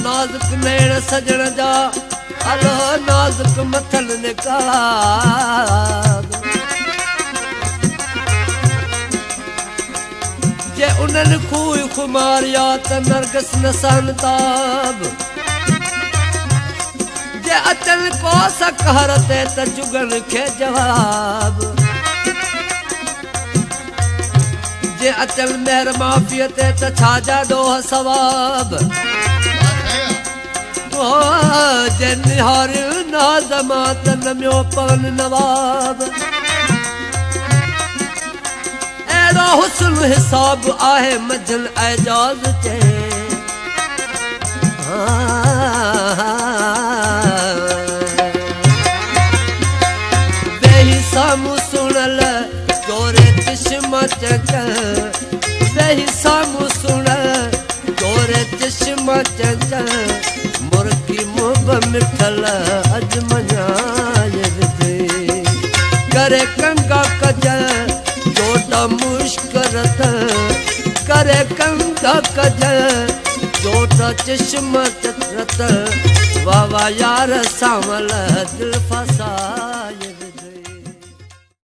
नाज़ुक नेण सजण जा हलो नाज़ुक मथल निकाब जे उन्हनि खूह खुमारिया त नरगस नसान ताब जे अचल कोस कहर ते त जुगन खे जवाब जे अचल मेहर माफ़ीअ ते त छाजा ॾोह सवाब जे निहारियो नाज़ मां त नमियो पवन नवाब अहिड़ो हुस्न हिसाब आहे मंझल एजाज़ ते वेही साम्हूं सुणल चोरे चश्मा चक वेही साम्हूं सुणल चोरे चश्मा चक मुर्गी मुब मिठल अज मञाए विधे करे कंगा कज जोटा मुश्करत करे कंगा कज जोटा चश्मा चत्रत वाह वाह यार सावल दिल फसाए